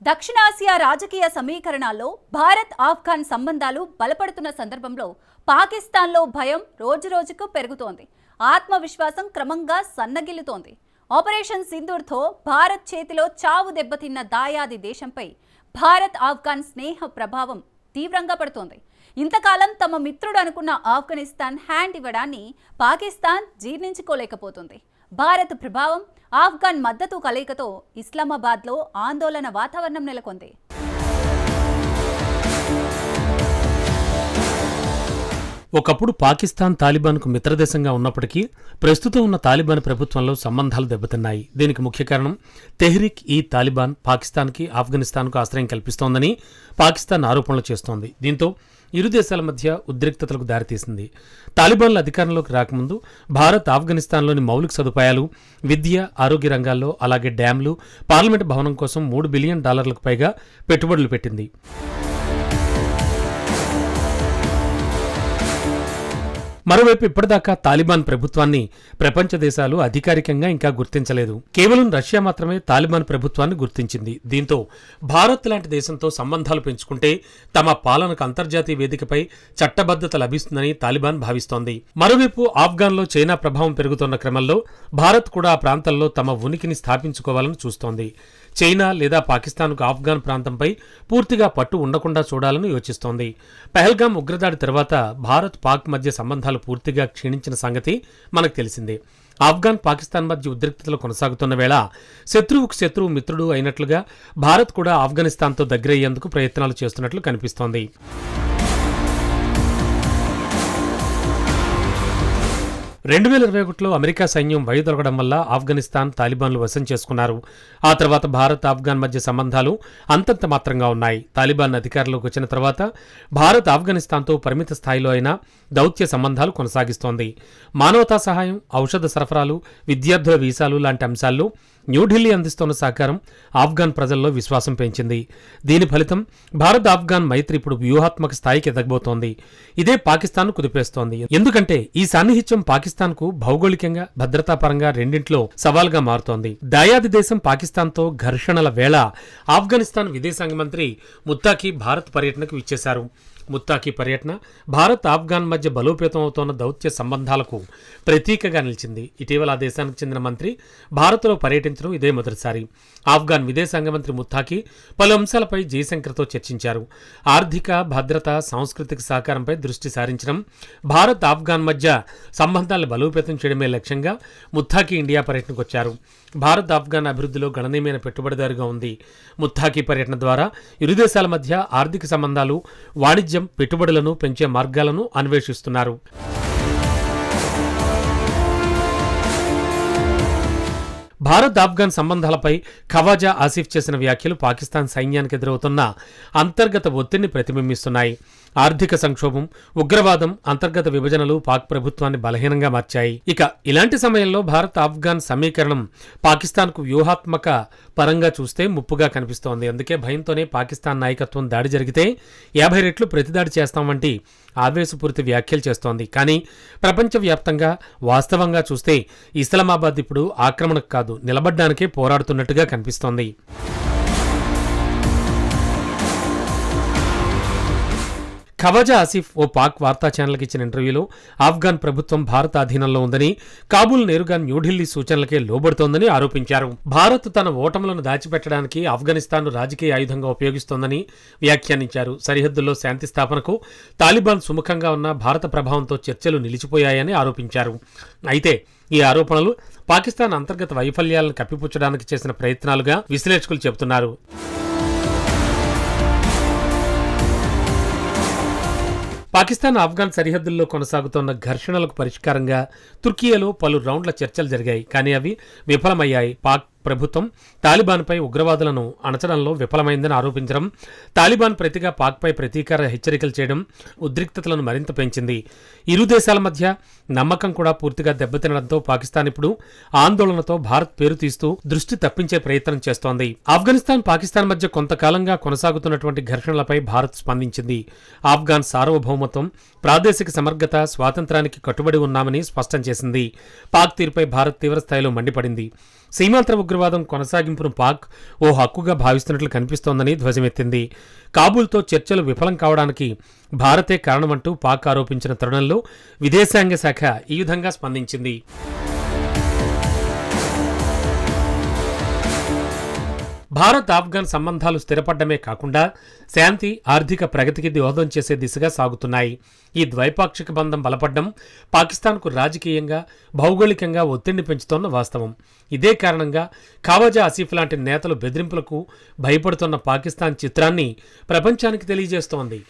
దక్షిణాసియా రాజకీయ సమీకరణాల్లో భారత్ ఆఫ్ఘన్ సంబంధాలు బలపడుతున్న సందర్భంలో పాకిస్తాన్లో భయం రోజురోజుకు పెరుగుతోంది. ఆత్మవిశ్వాసం క్రమంగా సన్నగిల్లుతోంది. ఆపరేషన్ సింధూర్తో భారత్ చేతిలో చావు దెబ్బతిన్న దాయాది దేశంపై భారత్ ఆఫ్ఘన్ స్నేహ ప్రభావం తీవ్రంగా పడుతోంది. ఇంతకాలం తమ మిత్రుడు అనుకున్న ఆఫ్ఘనిస్తాన్ హ్యాండ్ ఇవ్వడాన్ని పాకిస్తాన్ జీర్ణించుకోలేకపోతుంది. భారత్ ప్రభావం, ఆఫ్ఘన్ మద్దతు కలయికతో ఇస్లామాబాద్లో ఆందోళన వాతావరణం నెలకొంది. ఒకప్పుడు పాకిస్తాన్ తాలిబాన్కు మిత్రదేశంగా ఉన్నప్పటికీ ప్రస్తుతం ఉన్న తాలిబాన్ ప్రభుత్వంలో సంబంధాలు దెబ్బతిన్నాయి. దీనికి ముఖ్య కారణం తెహ్రీక్ ఈ తాలిబాన్ పాకిస్తాన్కి, ఆఫ్ఘనిస్తాన్కు ఆశ్రయం కల్పిస్తోందని పాకిస్తాన్ ఆరోపణలు చేస్తోంది. దీంతో ఇరు దేశాల మధ్య ఉద్రిక్తతలకు దారితీసింది. తాలిబాన్లు అధికారంలోకి రాకముందు భారత్ ఆఫ్ఘనిస్తాన్లోని మౌలిక సదుపాయాలు, విద్య, ఆరోగ్య రంగాల్లో, అలాగే డ్యాంలు, పార్లమెంటు భవనం కోసం $3 బిలియన్ పైగా పెట్టుబడులు పెట్టింది. మరోవైపు ఇప్పటిదాకా తాలిబాన్ ప్రభుత్వాన్ని ప్రపంచ దేశాలు అధికారికంగా ఇంకా గుర్తించలేదు. కేవలం రష్యా మాత్రమే తాలిబాన్ ప్రభుత్వాన్ని గుర్తించింది. దీంతో భారత్ లాంటి దేశంతో సంబంధాలు పెంచుకుంటే తమ పాలనకు అంతర్జాతీయ వేదికపై చట్టబద్ధత లభిస్తుందని తాలిబాన్ భావిస్తోంది. మరోవైపు ఆఫ్ఘన్లో చైనా ప్రభావం పెరుగుతున్న క్రమంలో భారత్ కూడా ఆ ప్రాంతంలో తమ ఉనికిని స్థాపించుకోవాలని చూస్తోంది. చైనా లేదా పాకిస్తాన్కు ఆఫ్ఘన్ ప్రాంతంపై పూర్తిగా పట్టు ఉండకుండా చూడాలని యోచిస్తోంది. పహల్గామ్ ఉగ్రదాడి తర్వాత భారత్ పాక్ మధ్య సంబంధాలు పూర్తిగా క్షీణించిన సంగతి మనకు తెలిసిందే. ఆఫ్ఘన్ పాకిస్తాన్ మధ్య ఉద్రిక్తతలు కొనసాగుతున్న వేళ శత్రువుకు శత్రువు మిత్రుడు అయినట్లుగా భారత్ కూడా ఆఫ్ఘనిస్తాన్తో దగ్గరయ్యేందుకు ప్రయత్నాలు చేస్తున్నట్లు కనిపిస్తోంది. 2021లో అమెరికా సైన్యం వైదొలగడం వల్ల ఆఫ్ఘనిస్తాన్ తాలిబాన్లు వశం చేసుకున్నారు. ఆ తర్వాత భారత్ ఆఫ్ఘన్ మధ్య సంబంధాలు అంతంత మాత్రంగా ఉన్నాయి. తాలిబాన్ అధికారంలోకి వచ్చిన తర్వాత భారత్ ఆఫ్ఘనిస్తాన్తో పరిమిత స్థాయిలో అయినా దౌత్య సంబంధాలు కొనసాగిస్తోంది. మానవతా సహాయం, ఔషధ సరఫరాలు, విద్యార్థుల వీసాలు లాంటి అంశాల్లో న్యూఢిల్లీ అందిస్తున్న సహకారం ఆఫ్ఘన్ ప్రజల్లో విశ్వాసం పెంచింది. దీని ఫలితం భారత్ ఆఫ్ఘన్ మైత్రి ఇప్పుడు వ్యూహాత్మక స్థాయికి ఎదగబోతోంది. ఇదే పాకిస్తాన్ కుదిపేస్తోంది. ఎందుకంటే ఈ సాన్నిహిత్యం పాకిస్తాన్కు భౌగోళికంగా, భద్రతాపరంగా రెండింట్లో సవాల్గా మారుతోంది. దాయాది దేశం పాకిస్తాన్తో ఘర్షణల వేళ ఆఫ్ఘనిస్తాన్ విదేశాంగ మంత్రి ముత్తాకి భారత్ పర్యటనకు విచ్చేశారు. ముత్తాకి పర్యటన భారత్ ఆఫ్ఘన్ మధ్య బలోపేతం అవుతోన్న దౌత్య సంబంధాలకు ప్రతీకగా నిలిచింది. ఇటీవల ఆ దేశానికి చెందిన మంత్రి భారత్లో పర్యటించడం ఇదే మొదటిసారి. ఆఫ్ఘన్ విదేశాంగ మంత్రి ముత్తాకి పలు అంశాలపై జయశంకర్తో చర్చించారు. ఆర్థిక, భద్రత, సాంస్కృతిక సహకారంపై దృష్టి సారించడం, భారత్ ఆఫ్ఘన్ మధ్య సంబంధాలను బలోపేతం చేయడమే లక్ష్యంగా ముత్తాకి ఇండియా పర్యటనకు వచ్చారు. భారత్ ఆఫ్ఘన్ అభివృద్ధిలో గణనీయమైన పెట్టుబడిదారుగా ఉంది. ముత్తాకి పర్యటన ద్వారా ఇరు దేశాల మధ్య ఆర్థిక సంబంధాలు, వాణిజ్యం, పెట్టుబడులను పెంచే మార్గాలను అన్వేషిస్తున్నారు. భారత్ ఆఫ్ఘన్ సంబంధాలపై ఖవాజా ఆసిఫ్ చేసిన వ్యాఖ్యలు పాకిస్తాన్ సైన్యానికి ఎదురవుతున్న అంతర్గత ఒత్తిడిని ప్రతిబింబిస్తున్నాయి. ఆర్థిక సంక్షోభం, ఉగ్రవాదం, అంతర్గత విభజనలు పాక్ ప్రభుత్వాన్ని బలహీనంగా మార్చాయి. ఇక ఇలాంటి సమయంలో భారత్ ఆఫ్ఘన్ సమీకరణం పాకిస్తాన్కు వ్యూహాత్మక పరంగా చూస్తే ముప్పుగా కనిపిస్తోంది. అందుకే భయంతోనే పాకిస్తాన్ నాయకత్వం దాడి జరిగితే 50 రెట్లు ప్రతిదాడి చేస్తాం వంటి ఆవేశపూరిత వ్యాఖ్యలు చేస్తోంది. కానీ ప్రపంచవ్యాప్తంగా వాస్తవంగా చూస్తే ఇస్లామాబాద్ ఇప్పుడు ఆక్రమణకు కాదు, నిలబడ్డానికే పోరాడుతున్నట్టుగా కనిపిస్తోంది. ఖవాజా ఆసిఫ్ ఓ పాక్ వార్తా ఛానల్కి ఇచ్చిన ఇంటర్వ్యూలో ఆఫ్ఘన్ ప్రభుత్వం భారత అధీనంలో ఉందని, కాబూల్ నేరుగా న్యూఢిల్లీ సూచనలకే లోబడుతోందని ఆరోపించారు. భారత్ తన ఓటములను దాచిపెట్టడానికి ఆఫ్ఘనిస్తాన్ను రాజకీయ ఆయుధంగా ఉపయోగిస్తోందని వ్యాఖ్యానించారు. సరిహద్దుల్లో శాంతి స్థాపనకు తాలిబాన్ సుముఖంగా ఉన్న భారత ప్రభావంతో చర్చలు నిలిచిపోయాయని ఆరోపించారు. అయితే ఈ ఆరోపణలు పాకిస్తాన్ అంతర్గత వైఫల్యాలను కప్పిపుచ్చడానికి చేసిన ప్రయత్నాలుగా విశ్లేషకులు చెబుతున్నారు. పాకిస్తాన్ ఆఫ్ఘన్ సరిహద్దుల్లో కొనసాగుతున్న ఘర్షణలకు పరిష్కారంగా తుర్కియాలో పలు రౌండ్ల చర్చలు జరిగాయి. కానీ అవి విఫలమయ్యాయి. పాక్ ప్రభుత్వం తాలిబాన్పై ఉగ్రవాదులను అణచడంలో విఫలమైందని ఆరోపించడం, తాలిబాన్ ప్రతిగా పాక్పై ప్రతీకార హెచ్చరికలు చేయడం ఉద్రిక్తతలను మరింత పెంచింది. ఇరు దేశాల మధ్య నమ్మకం కూడా పూర్తిగా దెబ్బతినడంతో పాకిస్తాన్ ఇప్పుడు ఆందోళనతో భారత్ పేరు తీస్తూ దృష్టి తప్పించే ప్రయత్నం చేస్తోంది. ఆఫ్ఘనిస్తాన్, పాకిస్తాన్ మధ్య కొంతకాలంగా కొనసాగుతున్నటువంటి ఘర్షణలపై భారత్ స్పందించింది. ఆఫ్ఘన్ సార్వభౌమత్వం, ప్రాదేశిక సమగ్రత, స్వాతంత్రానికి కట్టుబడి ఉన్నామని స్పష్టం చేసింది. పాక్ తీరుపై భారత్ తీవ్రస్థాయిలో మండిపడింది. సీమాంతర ఉగ్రవాదం కొనసాగింపును పాక్ ఓ హక్కుగా భావిస్తున్నట్లు కనిపిస్తోందని ధ్వజమెత్తింది. కాబూల్తో చర్చలు విఫలం కావడానికి భారతే కారణమంటూ పాక్ ఆరోపించిన తరుణంలో విదేశాంగ శాఖ ఈ విధంగా స్పందించింది. భారత్ ఆఫ్ఘన్ సంబంధాలు స్థిరపడ్డమే కాకుండా శాంతి, ఆర్థిక ప్రగతికి దోహదం చేసే దిశగా సాగుతున్నాయి. ఈ ద్వైపాక్షిక బంధం బలపడ్డం పాకిస్తాన్కు రాజకీయంగా, భౌగోళికంగా ఒత్తిడిని పెంచుతోన్న వాస్తవం. ఇదే కారణంగా ఖవాజా ఆసిఫ్ లాంటి నేతలు బెదిరింపులకు భయపడుతున్న పాకిస్తాన్ చిత్రాన్ని ప్రపంచానికి తెలియజేస్తోంది.